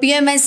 PMS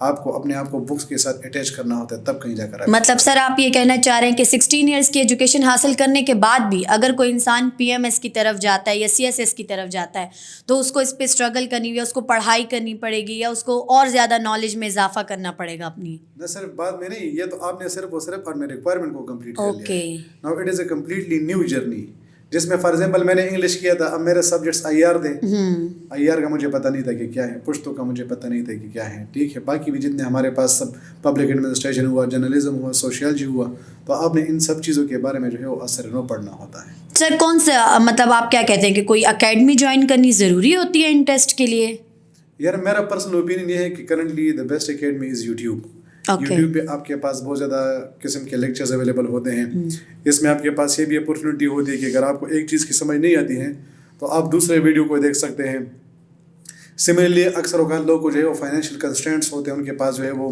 آپ کو اپنے آپ کو بکس کے ساتھ اٹیچ کرنا ہوتا ہے, تب کہیں جا کر مطلب سر آپ یہ کہنا چاہ رہے ہیں کہ 16 ایئرس کی ایجوکیشن حاصل کرنے کے بعد بھی اگر کوئی انسان PMS کی طرف جاتا ہے یا CSS کی طرف جاتا ہے تو اس کو اس پہ اسٹرگل کرنی ہوئی, اس کو پڑھائی کرنی پڑے گی یا اس کو اور زیادہ نالج میں اضافہ کرنا پڑے گا اپنی؟ نہ صرف بات میں نہیں, یہ تو آپ نے صرف اور صرف اپنے ریکوائرمنٹ کو کمپلیٹ کر لیا ہے. Now it is a completely new journey, جس میں فار ایگزامپل میں نے انگلش کیا تھا, اب میرے سبجیکٹس IR تھے, IR کا مجھے پتہ نہیں تھا کہ کیا ہے, پشتو کا مجھے پتہ نہیں تھا کہ کیا ہے, ٹھیک ہے. باقی بھی جتنے ہمارے پاس سب پبلک ایڈمنسٹریشن ہوا, جرنلزم ہوا, سوشیالوجی ہوا, تو آپ نے ان سب چیزوں کے بارے میں جو ہے وہ اثر نو پڑھنا ہوتا ہے. سر کون سا مطلب آپ کیا کہتے ہیں کہ کوئی اکیڈمی جوائن کرنی ضروری ہوتی ہے ان ٹیسٹ کے لیے؟ یار میرا پرسنل اوپینین یہ ہے کہ currently the best academy is YouTube. YouTube پہ آپ کے پاس بہت زیادہ قسم کے لیکچرز اویلیبل ہوتے ہیں. اس میں آپ کے پاس یہ بھی اپرچونیٹی ہوتی ہے کہ اگر آپ کو ایک چیز کی سمجھ نہیں آتی ہے تو آپ دوسرے ویڈیو کو دیکھ سکتے ہیں. سملرلی اکثر اوقات لوگ کو جو ہے وہ فائنینشیل کنسٹرینٹس ہوتے ہیں, ان کے پاس جو ہے وہ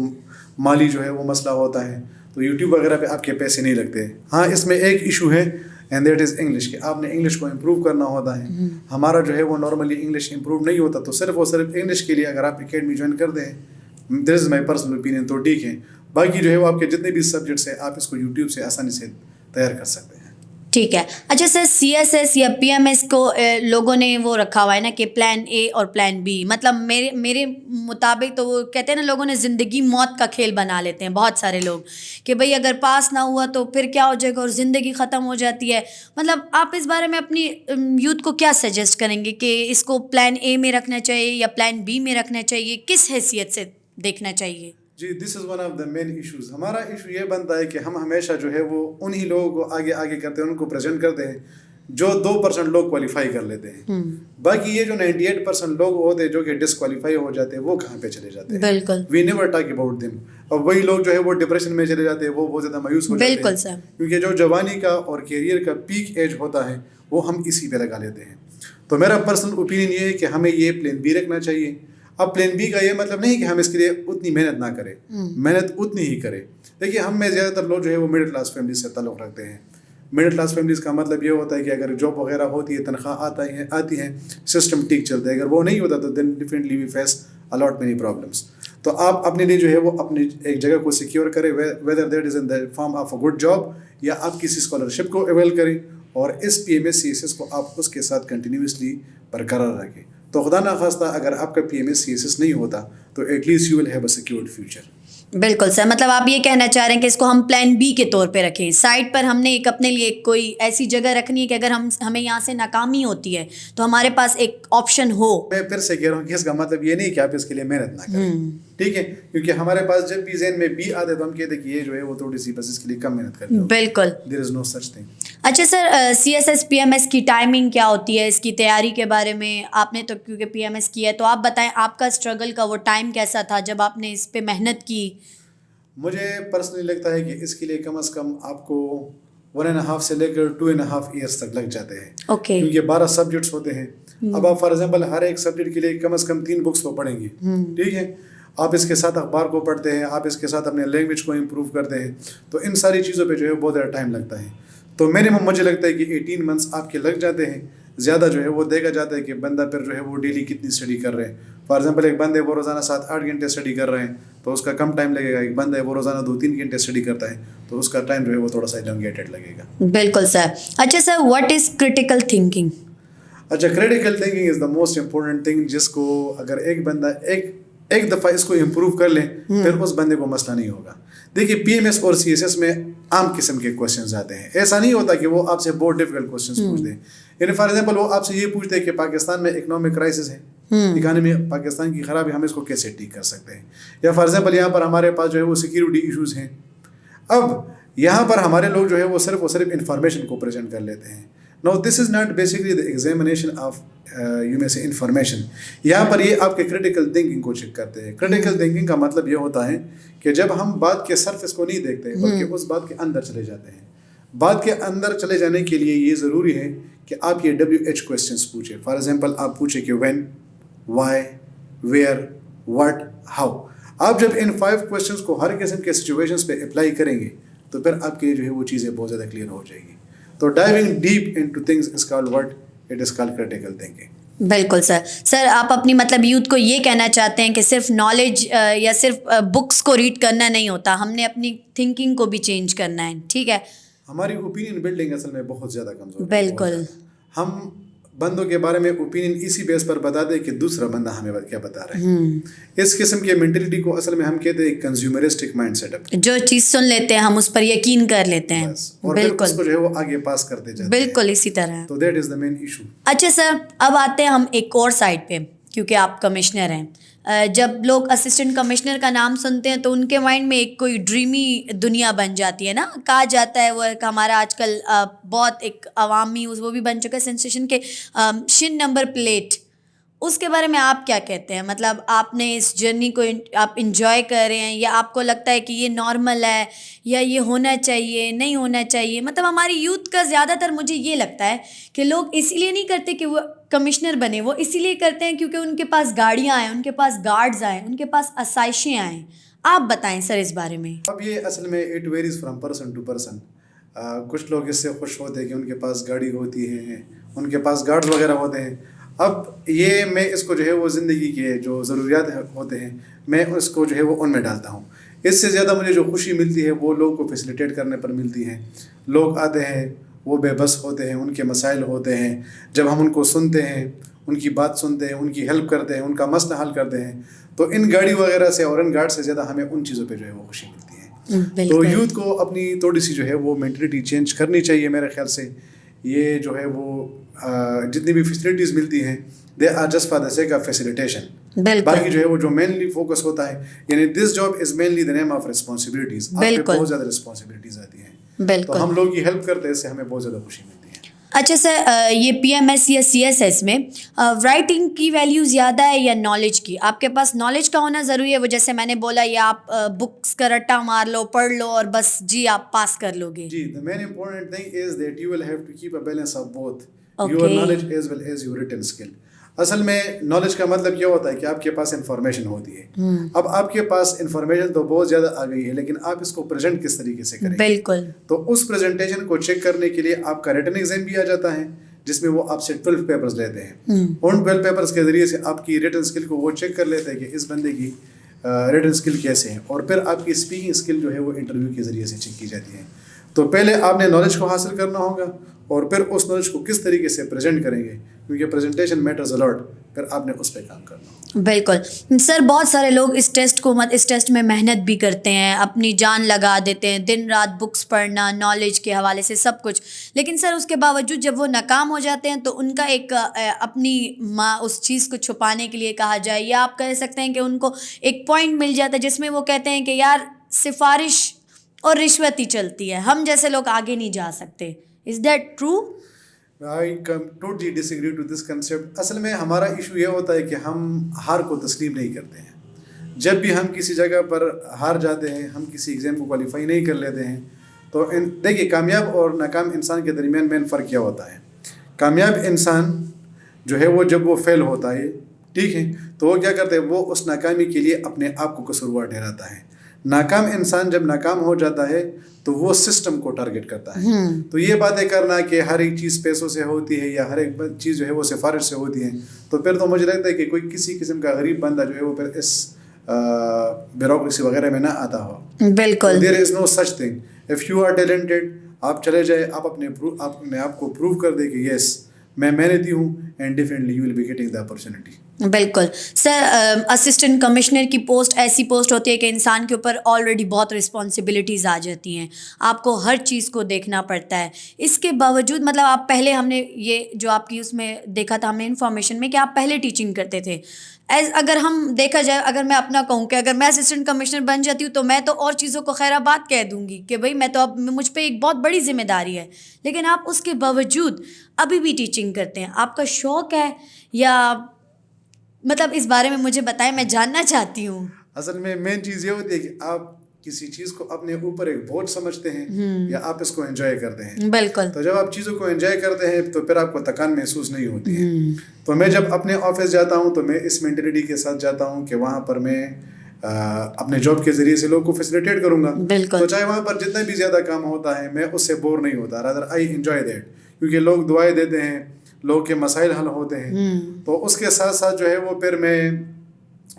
مالی جو ہے وہ مسئلہ ہوتا ہے, تو یوٹیوب وغیرہ پہ آپ کے پیسے نہیں لگتے. ہاں اس میں ایک ایشو ہے اینڈ دیٹ از انگلش, کہ آپ نے انگلش کو امپروو کرنا ہوتا ہے. ہمارا جو ہے وہ نارملی انگلش امپروو نہیں ہوتا, تو صرف اور صرف انگلش کے لیے اگر آپ اکیڈمی جوائن کر دیں, دس از مائی پرسنل اوپینین, تو ٹھیک ہے. باقی جو ہے وہ آپ کے جتنے بھی سبجیکٹس ہیں آپ اس کو یوٹیوب سے آسانی سے تیار کر سکتے ہیں. ٹھیک ہے. اچھا سر CSS یا PMS کو لوگوں نے وہ رکھا ہوا ہے نا کہ پلان A اور پلان B, مطلب میرے مطابق تو وہ کہتے ہیں نا لوگوں نے زندگی موت کا کھیل بنا لیتے ہیں بہت سارے لوگ, کہ بھئی اگر پاس نہ ہوا تو پھر کیا ہو جائے گا اور زندگی ختم ہو جاتی ہے. مطلب آپ اس بارے میں اپنی یوتھ کو کیا سجیسٹ کریں گے کہ اس کو پلان A میں رکھنا چاہیے یا پلان B میں رکھنا چاہیے, کس حیثیت سے دیکھنا چاہیے؟ جی this is one of the main issues. ہمارا ایشو یہ بنتا ہے کہ ہم ہمیشہ جو ہے وہ انہی لوگوں کو آگے کرتے ہیں, ان کو پریزنٹ کرتے ہیں جو 2% لوگ کوالیفائی کر لیتے ہیں. باقی یہ جو 98% لوگ ہوتے ہیں جو کہ ڈسکوالیفائی ہو جاتے ہیں, وہ کہاں پہ چلے جاتے ہیں؟ بالکل, we never talk about them. اب وہی لوگ جو ہے وہ ڈپریشن میں چلے جاتے ہیں, وہ بہت زیادہ مایوس ہو جاتے ہیں. بالکل سر, کیونکہ جو جوانی کا اور کیریئر کا پیک ایج ہوتا ہے وہ ہم اسی پہ لگا لیتے ہیں. تو میرا پرسنل اوپینین یہ ہے کہ ہمیں یہ پلان B رکھنا چاہیے. اب پلان B کا یہ مطلب نہیں کہ ہم اس کے لیے اتنی محنت نہ کریں, محنت اتنی ہی کریں. دیکھیے ہم میں زیادہ تر لوگ جو ہے وہ مڈل کلاس فیملی سے تعلق رکھتے ہیں. مڈل کلاس فیملیز کا مطلب یہ ہوتا ہے کہ اگر جاب وغیرہ ہوتی ہے, تنخواہ آتی ہے, سسٹم ٹھیک چلتا ہے. اگر وہ نہیں ہوتا تو دین ڈیفینٹلی وی فیس الاٹ مینی پرابلمس. تو آپ اپنے لیے جو ہے وہ اپنی ایک جگہ کو سیکیور کریں, whether that is in the form of a good job, یا آپ کسی اسکالرشپ کو اویل کریں اور اس PMS CSS کو آپ اس کے ساتھ کنٹینیوسلی برقرار رکھیں. تو خدا نخواستہ اگر آپ کا PMS CSS نہیں ہوتا تو at least you will have a secured future. بالکل سر, مطلب آپ یہ کہنا چاہ رہے ہیں کہ اس کو ہم پلان B کے طور پہ رکھیں, سائڈ پر ہم نے ایک اپنے لیے کوئی ایسی جگہ رکھنی ہے کہ اگر ہمیں یہاں سے ناکامی ہوتی ہے تو ہمارے پاس ایک آپشن ہو. میں پھر سے کہہ رہا ہوں کہ اس کا مطلب یہ نہیں کہ آپ اس کے لیے محنت نہ کریں, ٹھیک ہے, کیونکہ ہمارے پاس جب بھی ذہن میں B آتے تو ہم کہتے ہیں کہ یہ جو ہے وہ تھوڑی سی بس اس کے لیے کم محنت کرنی ہوگی. بالکل, there is no such thing. اچھا سر, CSS PMS کی ٹائمنگ کیا ہوتی ہے, اس کی تیاری کے بارے میں آپ نے تو کیونکہ PMS کیا ہے تو آپ بتائیں آپ کا اسٹرگل کا وہ ٹائم کیسا تھا جب آپ نے اس پہ محنت کی؟ مجھے پرسنلی لگتا ہے کہ اس کے لیے کم از کم آپ کو 1.5 سے لے کر 2.5 ایئرس تک لگ جاتے ہیں. اوکے, کیونکہ 12 سبجیکٹس ہوتے ہیں. اب آپ فار ایگزامپل ہر ایک سبجیکٹ کے لیے کم از کم 3 بکس تو پڑھیں گے, ٹھیک ہے. آپ اس کے ساتھ اخبار کو پڑھتے ہیں, آپ اس کے ساتھ اپنے لینگویج کو امپروو کرتے ہیں, تو ان ساری چیزوں پہ جو ہے بہت زیادہ ٹائم لگتا ہے. تو منیمم مجھے لگتا ہے کہ 18 منتھس آپ کے لگ جاتے ہیں. زیادہ جو ہے وہ دیکھا جاتا ہے کہ بندہ پھر جو ہے وہ ڈیلی کتنی اسٹڈی کر رہے ہیں. فار ایگزامپل ایک بندے وہ روزانہ 7-8 گھنٹے اسٹڈی کر رہے ہیں تو اس کا کم ٹائم لگے گا. ایک بندہ ہے وہ روزانہ 2-3 گھنٹے اسٹڈی کرتا ہے تو اس کا ٹائم جو ہے وہ تھوڑا سا elongated لگے گا. بالکل سر. اچھا سر, واٹ از کریٹیکل تھنکنگ؟ اچھا, critical thinking is the most important thing, جس کو اگر ایک بندہ ایک دفعہ اس کو امپروو کر لیں پھر اس بندے کو مسئلہ نہیں ہوگا. دیکھیے PMS اور CSS میں عام قسم کے کوشچنز آتے ہیں. ایسا نہیں ہوتا کہ وہ آپ سے بہت ڈیفیکلٹ کوشچنز پوچھ دیں. یعنی فار ایگزامپل وہ آپ سے یہ پوچھتے ہیں کہ پاکستان میں اکنامک کرائسس ہے, اکانومی پاکستان کی خرابی, ہم اس کو کیسے ٹھیک کر سکتے ہیں. یا فار ایگزامپل یہاں پر ہمارے پاس جو ہے وہ سیکیورٹی ایشوز ہیں. اب یہاں پر ہمارے لوگ جو ہے وہ صرف اور صرف انفارمیشن کو پریزنٹ کر لیتے ہیں. Now this is not basically the examination of you may say information. یہاں پر یہ آپ کے کریٹیکل تھنکنگ کو چیک کرتے ہیں. کریٹیکل تھنکنگ کا مطلب یہ ہوتا ہے کہ جب ہم بات کے سرفیس کو نہیں دیکھتے بلکہ اس بات کے اندر چلے جاتے ہیں. بات کے اندر چلے جانے کے لیے یہ ضروری ہے کہ آپ یہ WH کویسچنس پوچھیں. فار ایگزامپل آپ پوچھیں کہ when, why, where, what, how. آپ جب ان 5 کویسچنس کو ہر قسم کے سچویشنس پہ اپلائی کریں گے تو پھر آپ کے جو ہے وہ چیزیں بہت زیادہ کلیئر ہو جائیں گی. تو diving deep into things is called what? It is called critical thinking. بالکل سر آپ اپنی مطلب یوتھ کو یہ کہنا چاہتے ہیں کہ صرف نالج یا صرف بکس کو ریڈ کرنا نہیں ہوتا, ہم نے اپنی تھنکنگ کو بھی چینج کرنا ہے. ٹھیک ہے, ہماری اوپینین بلڈنگ اصل میں بہت زیادہ کمزور ہے. بالکل. ہم بندوں کے بارے میں اوپینین اسی بیس پر بتا دیں کہ دوسرا بندہ ہمیں کیا بتا رہا ہے. اس قسم کی مینٹلٹی کو اصل میں ہم کہتے ہیں کنزیومرسٹک مائنڈ سیٹ اپ. جو چیز سن لیتے ہیں ہم اس پر یقین کر لیتے ہیں, اور پھر اس کو جو ہے وہ آگے پاس کرتے جاتے ہیں. بالکل اسی طرح. تو that is the main issue. اچھا سر, اب آتے ہیں ہم ایک اور سائڈ پہ, کیونکہ آپ کمشنر ہیں. جب لوگ اسسٹنٹ کمشنر کا نام سنتے ہیں تو ان کے مائنڈ میں ایک کوئی ڈریمی دنیا بن جاتی ہے نا. کہا جاتا ہے وہ ایک ہمارا آج کل بہت ایک عوامی وہ بھی بن چکا ہے سینسیشن کے شن نمبر پلیٹ. اس کے بارے میں آپ کیا کہتے ہیں؟ مطلب آپ نے اس جرنی کو آپ انجوائے کر رہے ہیں, یا آپ کو لگتا ہے کہ یہ نارمل ہے, یا یہ ہونا چاہیے نہیں ہونا چاہیے؟ مطلب ہماری یوتھ کا زیادہ تر مجھے یہ لگتا ہے کہ لوگ اسی لیے نہیں کرتے کہ وہ کمشنر بنے, وہ اسی لیے کرتے ہیں کیونکہ ان کے پاس گاڑیاں آئیں, ان کے پاس گارڈز آئیں, ان کے پاس آسائشیں آئیں. آپ بتائیں سر اس بارے میں. اب یہ اصل میں it varies from person to person. کچھ لوگ اس سے خوش ہوتے ہیں کہ ان کے پاس گاڑی ہوتی ہے, ان کے پاس گارڈز وغیرہ ہوتے ہیں. اب یہ میں اس کو جو ہے وہ زندگی کے جو ضروریات ہوتے ہیں میں اس کو جو ہے وہ ان میں ڈالتا ہوں. اس سے زیادہ مجھے جو خوشی ملتی ہے وہ لوگوں کو فیسیلیٹیٹ کرنے پر ملتی ہے. لوگ آتے ہیں, وہ بے بس ہوتے ہیں, ان کے مسائل ہوتے ہیں, جب ہم ان کو سنتے ہیں, ان کی بات سنتے ہیں, ان کی ہیلپ کرتے ہیں, ان کا مسئلہ حل کرتے ہیں, تو ان گاڑی وغیرہ سے اور ان گارڈ سے زیادہ ہمیں ان چیزوں پہ جو ہے وہ خوشی ملتی ہے. تو یوتھ کو اپنی تھوڑی سی جو ہے وہ مینٹلٹی چینج کرنی چاہیے میرے خیال سے. یہ جو ہے وہ جتنی بھی فیسلٹیز ملتی ہیں they are just for the sake of facilitation. باقی جو ہے وہ جو مینلی فوکس ہوتا ہے, یعنی this job is mainly the name of responsibilities. آپ پہ بہت زیادہ رسپانسبلٹیز آتی ہیں, تو ہم لوگ کی ہیلپ کرتے ہیں, اس سے ہمیں بہت زیادہ خوشی ملتی ہے. اچھا سر, یہ پی ایم ایس یا سی ایس ایس میں رائٹنگ کی ویلیو زیادہ ہے یا نالج کی؟ آپ کے پاس نالج کا ہونا ضروری ہے, وہ جیسے میں نے بولا, یا آپ بکس کا رٹا مار لو, پڑھ لو اور بس جی آپ پاس کر لو گے؟ جی, the main important thing is that you will have to keep a balance of both your knowledge as well as your written skill. اصل میں نالج کا مطلب یہ ہوتا ہے کہ آپ کے پاس انفارمیشن ہوتی ہے. اب آپ کے پاس انفارمیشن تو بہت زیادہ آ گئی ہے, لیکن آپ اس کو پریزنٹ کس طریقے سے کریں؟ بالکل. تو اس پریزنٹیشن کو چیک کرنے کے لیے آپ کا ریٹن ایگزام بھی آ جاتا ہے, جس میں وہ آپ سے 12 پیپرز لیتے ہیں. ان 12 پیپرز کے ذریعے سے آپ کی ریٹن اسکل کو وہ چیک کر لیتے ہیں کہ اس بندے کی ریٹن اسکل کیسے ہے, اور پھر آپ کی اسپیکنگ اسکل جو ہے وہ انٹرویو کے ذریعے سے چیک کی جاتی ہے. تو پہلے آپ نے نالج کو حاصل کرنا ہوگا, اور پھر اس نالج کو کس طریقے سے پریزنٹ کریں گے, کیونکہ پریزنٹیشن میٹرز الاٹ, پھر آپ نے اس پہ کام کرنا ہوگا. بالکل سر, بہت سارے لوگ اس ٹیسٹ میں محنت بھی کرتے ہیں, اپنی جان لگا دیتے ہیں, دن رات بکس پڑھنا, نالج کے حوالے سے سب کچھ, لیکن سر اس کے باوجود جب وہ ناکام ہو جاتے ہیں تو ان کا ایک اپنی اس چیز کو چھپانے کے لیے کہا جائے, یا آپ کہہ سکتے ہیں کہ ان کو ایک پوائنٹ مل جاتا ہے جس میں وہ کہتے ہیں کہ یار سفارش اور رشوت ہی چلتی ہے, ہم جیسے لوگ آگے نہیں جا سکتے. Is that true? I totally disagree to this concept. اصل میں ہمارا ایشو یہ ہوتا ہے کہ ہم ہار کو تسلیم نہیں کرتے ہیں. جب بھی ہم کسی جگہ پر ہار جاتے ہیں, ہم کسی ایگزام کو کوالیفائی نہیں کر لیتے ہیں, تو دیکھیے کامیاب اور ناکام انسان کے درمیان مین فرق کیا ہوتا ہے. کامیاب انسان جو ہے وہ جب وہ فیل ہوتا ہے, ٹھیک ہے, تو وہ کیا کرتے ہیں, وہ اس ناکامی کے لیے اپنے آپ کو قصوروار ٹھہراتا ہے. ناکام انسان جب ناکام ہو جاتا ہے تو وہ سسٹم کو ٹارگٹ کرتا ہے. تو یہ باتیں کرنا کہ ہر ایک چیز پیسوں سے ہوتی ہے یا ہر ایک چیز جو ہے وہ سفارش سے ہوتی ہے, تو پھر تو مجھے لگتا ہے کہ کوئی کسی قسم کا غریب بندہ جو ہے وہ پھر اس بیوروکریسی وغیرہ میں نہ آتا ہو. بالکل. There is no such thing. If you are talented, آپ چلے جائے, آپ اپنے آپ کو پروو کر دے کہ یس میں محنتی ہوں, and definitely you will be getting the opportunity. بالکل سر, اسسٹنٹ کمشنر کی پوسٹ ایسی پوسٹ ہوتی ہے کہ انسان کے اوپر آلریڈی بہت رسپانسبلٹیز آ جاتی ہیں, آپ کو ہر چیز کو دیکھنا پڑتا ہے. اس کے باوجود مطلب آپ پہلے, ہم نے یہ جو آپ کی اس میں دیکھا تھا ہم نے انفارمیشن میں کہ آپ پہلے ٹیچنگ کرتے تھے. اگر ہم دیکھا جائے, اگر میں اپنا کہوں کہ اگر میں اسسٹنٹ کمشنر بن جاتی ہوں تو میں تو اور چیزوں کو خیر آباد کہہ دوں گی کہ بھائی میں تو اب مجھ پہ ایک بہت بڑی ذمہ داری ہے, لیکن آپ اس کے باوجود ابھی بھی ٹیچنگ کرتے ہیں. آپ کا شوق ہے یا مطلب اس بارے میں مجھے بتائیں, میں جاننا چاہتی ہوں. اصل میں مین چیز یہ ہوتی ہے کہ آپ کسی چیز کو اپنے اوپر ایک بوجھ سمجھتے ہیں یا آپ اس کو انجوائے کرتے ہیں. بالکل. تو جب آپ چیزوں کو انجوائے کرتے ہیں تو پھر آپ کو تکان محسوس نہیں ہوتی ہے. تو میں جب اپنے آفس جاتا ہوں تو میں اس مینٹلٹی کے ساتھ جاتا ہوں کہ وہاں پر میں اپنے جاب کے ذریعے سے لوگوں کو فیسیلیٹیٹ کروں گا. تو چاہے وہاں پر جتنا بھی زیادہ کام ہوتا ہے میں اس سے بور نہیں ہوتا, رادر آئی انجوائے دیٹ, کیونکہ لوگ دعائیں دیتے ہیں, لوگوں کے مسائل حل ہوتے ہیں. تو اس کے ساتھ ساتھ جو ہے وہ پھر میں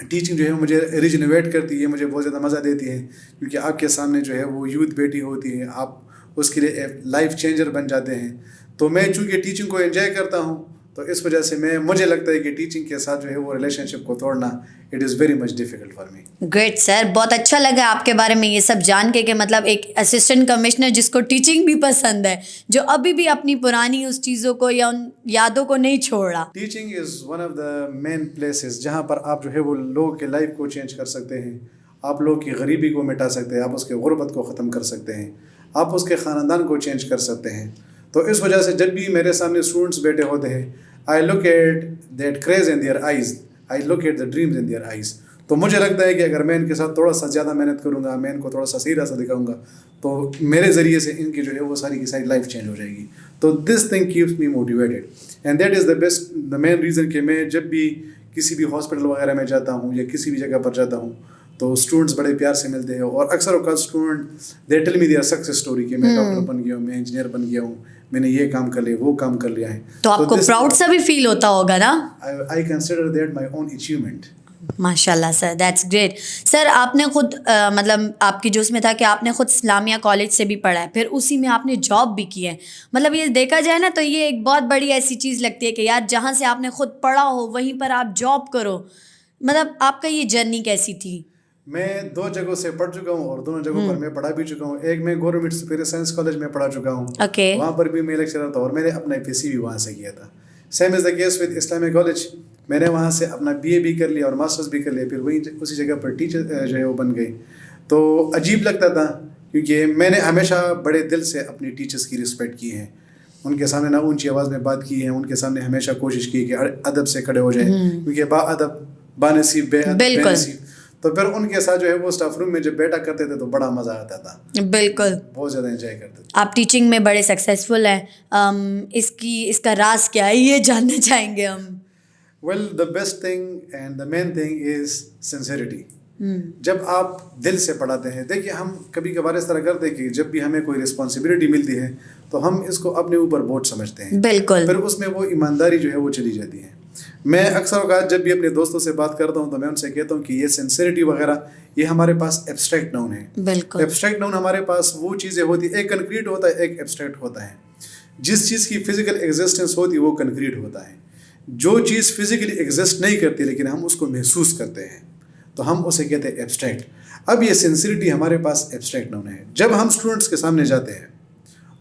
ٹیچنگ جو ہے مجھے ریجنویٹ کرتی ہے, مجھے بہت زیادہ مزہ دیتی ہے, کیونکہ آپ کے سامنے جو ہے وہ یوتھ بیٹی ہوتی ہے, آپ اس کے لیے لائف چینجر بن جاتے ہیں. تو میں چونکہ ٹیچنگ کو انجوائے کرتا ہوں, تو اس وجہ سے مجھے لگتا ہے کہ ٹیچنگ کے ساتھ جو ہے وہ ریلیشن شپ کو توڑنا it is very much difficult for me. Great sir, بہت اچھا لگا آپ کے بارے میں یہ سب جان کے کہ مطلب ایک اسسٹنٹ کمشنر جس کو ٹیچنگ بھی پسند ہے, جو ابھی بھی اپنی پرانی اس چیزوں کو یا ان یادوں کو نہیں چھوڑ رہا. Teaching is one of the main places جہاں پر آپ جو ہے وہ لوگوں کے لائف کو چینج کر سکتے ہیں, آپ لوگوں کی غریبی کو مٹا سکتے ہیں, آپ اس کے غربت کو ختم کر سکتے ہیں, آپ اس کے خاندان کو چینج کر سکتے ہیں. تو اس وجہ سے جب بھی میرے سامنے اسٹوڈنٹس بیٹھے ہوتے ہیں, I look at that craze in their eyes, I look at the dreams in their eyes. تو مجھے لگتا ہے کہ اگر میں ان کے ساتھ تھوڑا سا زیادہ محنت کروں گا, میں ان کو تھوڑا سا صحیح راستہ دکھاؤں گا, تو میرے ذریعے سے ان کی جو ہے وہ ساری کی ساری لائف چینج ہو جائے گی. تو this thing keeps me motivated and that is the main reason کہ میں جب بھی کسی بھی ہاسپٹل وغیرہ میں جاتا ہوں یا کسی بھی جگہ پر جاتا ہوں تو اسٹوڈنٹس بڑے پیار سے ملتے ہیں, اور اکثر اوقات student they tell me their success story کہ میں ڈاکٹر بن گیا ہوں, میں انجینئر بن گیا ہوں, میں نے یہ کام کر لیا, وہ کام کر لیا ہے. تو آپ کو پراؤڈ سا بھی فیل ہوتا ہوگا نا. I consider that my own achievement. ماشاء اللہ سر, دیٹس گریٹ. سر آپ نے خود مطلب آپ کی جو اس میں تھا کہ آپ نے خود اسلامیہ کالج سے بھی پڑھا ہے, پھر اسی میں آپ نے جاب بھی کی ہے. مطلب یہ دیکھا جائے نا تو یہ ایک بہت بڑی ایسی چیز لگتی ہے کہ یار جہاں سے آپ نے خود پڑھا ہو وہیں پر آپ جاب کرو. مطلب آپ کا یہ جرنی کیسی تھی؟ میں 2 جگہوں سے پڑھ چکا ہوں اور دونوں جگہوں پر میں پڑھا بھی چکا ہوں. ایک میں گورنمنٹ سپیریئر سائنس کالج میں پڑھا چکا ہوں, وہاں پر بھی میں لیکچرر تھا اور میں نے اپنا PC بھی وہاں سے کیا تھا. Same is the case with Islamia college, میں نے وہاں سے اپنا BA بھی کر لیا اور ماسٹرز بھی کر لیا, پھر وہیں اسی جگہ پر ٹیچر جو ہے وہ بن گئی. تو عجیب لگتا تھا کیونکہ میں نے ہمیشہ بڑے دل سے اپنی ٹیچرس کی رسپیکٹ کی ہے, ان کے سامنے نہ اونچی آواز میں بات کی ہے, ان کے سامنے ہمیشہ کوشش کی کہ ادب سے کھڑے ہو جائے, کیونکہ با ادب بانصیب بے ادب بے نصیب. تو پھر ان کے ساتھ جو ہے وہ اسٹاف روم میں جب بیٹھا کرتے تھے تو بڑا مزہ آتا تھا. بالکل, بہت زیادہ انجوائے کرتے تھے. آپ ٹیچنگ میں بڑے سکسیزفل ہیں, اس کا راز کیا ہے یہ جاننا چاہیں گے ہم. Well the best thing and the main thing is sincerity. جب آپ دل سے پڑھاتے ہیں, دیکھیے ہم کبھی کبھار اس طرح کرتے ہیں کہ جب بھی ہمیں کوئی رسپانسبلٹی ملتی ہے تو ہم اس کو اپنے اوپر بوجھ سمجھتے ہیں. بالکل, پھر اس میں وہ ایمانداری جو ہے وہ چلی جاتی ہے. میں اکثر اوقات جب بھی اپنے دوستوں سے بات کرتا ہوں تو میں ان سے کہتا ہوں کہ یہ سنسیئرٹی وغیرہ یہ ہمارے پاس ایبسٹریکٹ ناؤن ہے. بالکل, ایبسٹریکٹ ناؤن ہمارے پاس وہ چیزیں ہوتی ہیں, ایک کنکریٹ ہوتا ہے ایک ایبسٹریکٹ ہوتا ہے. جس چیز کی فزیکل ایگزسٹنس ہوتی ہے وہ کنکریٹ ہوتا ہے. جو چیز فزیکلی ایگزسٹ نہیں کرتی لیکن ہم اس کو محسوس کرتے ہیں تو ہم اسے کہتے ہیں ایبسٹریکٹ. اب یہ سنسیئرٹی ہمارے پاس ایبسٹریکٹ ناؤن ہے. جب ہم اسٹوڈنٹس کے سامنے جاتے ہیں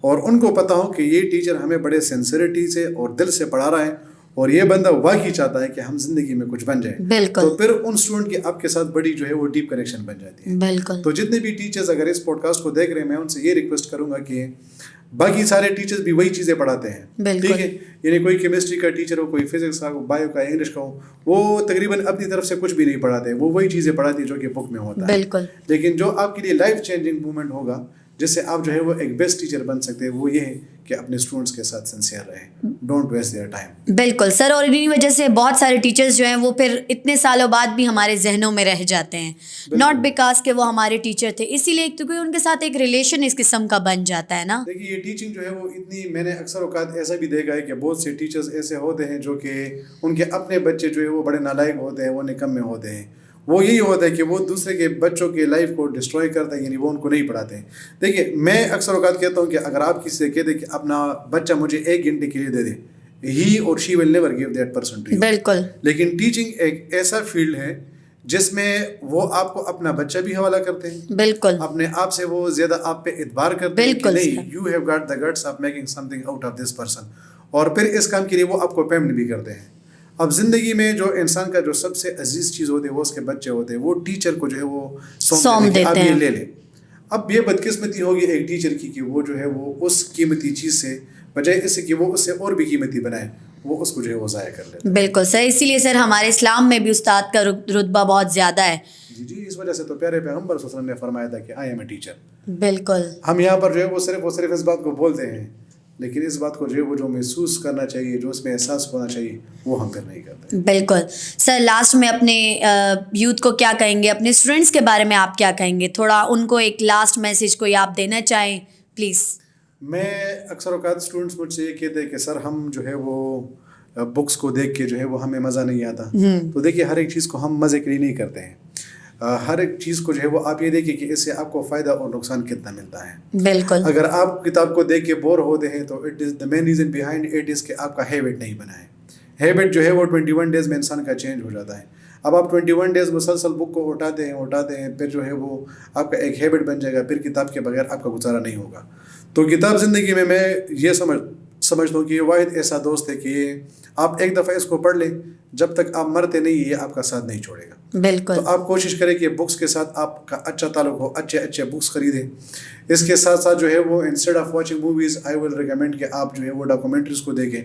اور ان کو پتہ ہو کہ یہ ٹیچر ہمیں بڑے سنسیئرٹی سے اور دل سے پڑھا رہا ہے اور یہ بندہ واقعی چاہتا ہے کہ ہم زندگی میں کچھ بن جائیں, تو پھر ان اسٹوڈنٹ کی آپ کے ساتھ بڑی جو ہے وہ ڈیپ کنیکشن بن جاتی ہے. بالکل. تو جتنے بھی ٹیچرز اگر اس پوڈ کاسٹ کو دیکھ رہے ہیں میں ان سے یہ ریکویسٹ کروں گا کہ باقی سارے ٹیچرز بھی وہی چیزیں پڑھاتے ہیں, ٹھیک ہے, یعنی کوئی کیمسٹری کا ٹیچر ہو, کوئی فزکس کا, بایو کا, انگلش کا ہو, وہ تقریباً اپنی طرف سے کچھ بھی نہیں پڑھاتے, وہ وہی چیزیں پڑھاتی ہیں جو کہ بک میں ہوتا ہے. بالکل. لیکن جو آپ کے لیے لائف چینجنگ مومنٹ ہوگا جس سے آپ جو ہے وہ ایک بیسٹ ٹیچر بن سکتے ہیں وہ یہ ہے کہ اپنے اسٹوڈنٹس کے ساتھ سنسیئر رہیں, ڈونٹ ویسٹ دیئر ٹائم. بالکل سر, اور انہی وجہ سے بہت سارے ٹیچرز جو ہیں وہ پھر اتنے سالوں بعد بھی ہمارے ذہنوں میں رہ جاتے ہیں, ناٹ بیکاز کہ وہ ہمارے ٹیچر تھے, اسی لیے کیونکہ ان کے ساتھ ایک ریلیشن اس قسم کا بن جاتا ہے نا. دیکھیے یہ ٹیچنگ جو ہے وہ اتنی, میں نے اکثر اوقات ایسا بھی دیکھا ہے کہ بہت سے ٹیچرز ایسے ہوتے ہیں جو کہ ان کے اپنے بچے جو ہے وہ بڑے نالائق ہوتے ہیں, وہ نکمے ہوتے ہیں, وہ یہی ہوتا ہے کہ وہ دوسرے کے بچوں کے لائف کو ڈسٹروائے کرتا ہے, یعنی وہ ان کو نہیں پڑھاتے ہیں. دیکھیے میں اکثر اوقات کہتا ہوں کہ اگر آپ کسی سے کہہ دیں کہ اپنا بچہ مجھے 1 گھنٹے کے لیے دے دے, ہی اور she will never give that person to you. بالکل. لیکن ٹیچنگ ایک ایسا فیلڈ ہے جس میں وہ آپ کو اپنا بچہ بھی حوالہ کرتے ہیں. بالکل. اپنے آپ سے وہ زیادہ آپ پہ اعتبار کرتے ہیں کہ نہیں, you have got the guts of making something out of this person, اور پھر اس کام کے لیے وہ آپ کو پیمنٹ بھی کرتے ہیں. اب زندگی میں جو انسان کا جو سب سے عزیز چیز ہوتی ہے وہ اس کے بچے ہوتے ہیں. وہ ٹیچر کو جو ہے وہ سونپ دیتے ہیں کہ آپ یہ لے لیں. اب یہ بدقسمتی ہوگی ایک ٹیچر کی کہ وہ جو ہے وہ اس قیمتی چیز سے بجائے اس سے کہ وہ اس سے اور بھی قیمتی بنائے, وہ اس کو جو ہے وہ ضائع کر لیتے ہیں. بالکل سر, اسی لیے سر ہمارے اسلام میں بھی استاد کا رتبہ بہت زیادہ ہے. جی, اس وجہ سے تو پیارے پیغمبر صلی اللہ علیہ وسلم نے فرمایا تھا کہ آئی ایم اے ٹیچر. بالکل. ہم یہاں پر جو ہے وہ صرف اس بات کو بولتے ہیں, لیکن اس بات کو جو ہے وہ جو محسوس کرنا چاہیے, جو اس میں احساس ہونا چاہیے, وہ ہم پھر نہیں کرتے. بالکل سر, لاسٹ میں اپنے یوتھ کو کیا کہیں گے, اپنے اسٹوڈنٹس کے بارے میں آپ کیا کہیں گے, تھوڑا ان کو ایک لاسٹ میسیج کوئی آپ دینا چاہیں پلیز. میں اکثر اوقات اسٹوڈنٹس مجھ سے یہ کہتے ہیں کہ سر ہم جو ہے وہ بکس کو دیکھ کے جو ہے وہ ہمیں مزہ نہیں آتا. تو دیکھیے ہر ایک چیز کو ہم مزے کے لیے نہیں کرتے ہیں. ہر ایک چیز کو جو ہے وہ آپ یہ دیکھیے کہ اس سے آپ کو فائدہ اور نقصان کتنا ملتا ہے. بالکل. اگر آپ کتاب کو دیکھ کے بور ہوتے ہیں تو it is the main reason behind it is کہ آپ کا ہیبٹ نہیں بنا ہے. ہیبٹ جو ہے وہ 21 ڈیز میں انسان کا چینج ہو جاتا ہے. اب آپ 21 ڈیز مسلسل بک کو اٹھاتے ہیں پھر جو ہے وہ آپ کا ایک ہیبٹ بن جائے گا. پھر کتاب کے بغیر آپ کا گزارا نہیں ہوگا. تو کتاب زندگی میں یہ سمجھتا ہوں کہ یہ واحد ایسا دوست ہے کہ یہ آپ ایک دفعہ اس کو پڑھ لیں, جب تک آپ مرتے نہیں یہ آپ کا ساتھ نہیں چھوڑے گا. بالکل. تو آپ کوشش کریں کہ بکس کے ساتھ آپ کا اچھا تعلق ہو, اچھے بکس خریدیں. اس کے ساتھ ساتھ جو ہے وہ instead of watching movies I will recommend کہ آپ جو ہے وہ ڈاکومنٹریز کو دیکھیں.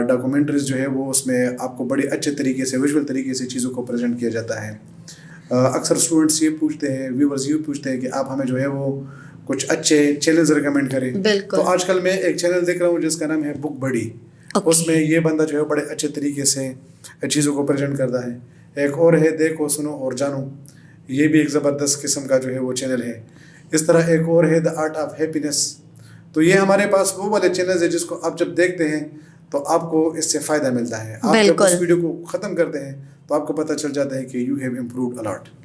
ڈاکومنٹریز جو ہے وہ اس میں آپ کو بڑے اچھے طریقے سے ویژول طریقے سے چیزوں کو پریزنٹ کیا جاتا ہے. اکثر اسٹوڈنٹس یہ پوچھتے ہیں, ویورز یہ پوچھتے ہیں کہ آپ ہمیں جو ہے وہ کچھ اچھے چینلز ریکمینڈ کریں. تو آج کل میں ایک چینل دیکھ رہا ہوں جس کا نام ہے بک بڈی. اس میں یہ بندہ جو ہے بڑے اچھے طریقے سے چیزوں کو پریزنٹ کرتا ہے. ایک اور ہے دیکھو سنو اور جانو, یہ بھی ایک زبردست قسم کا جو ہے وہ چینل ہے. اس طرح ایک اور ہے دا آرٹ آف ہیپینس. تو یہ ہمارے پاس وہ والے چینلز ہیں جس کو آپ جب دیکھتے ہیں تو آپ کو اس سے فائدہ ملتا ہے. آپ جب اس ویڈیو کو ختم کرتے ہیں تو آپ کو پتہ چل جاتا ہے کہ یو ہیو امپرووڈ الاٹ.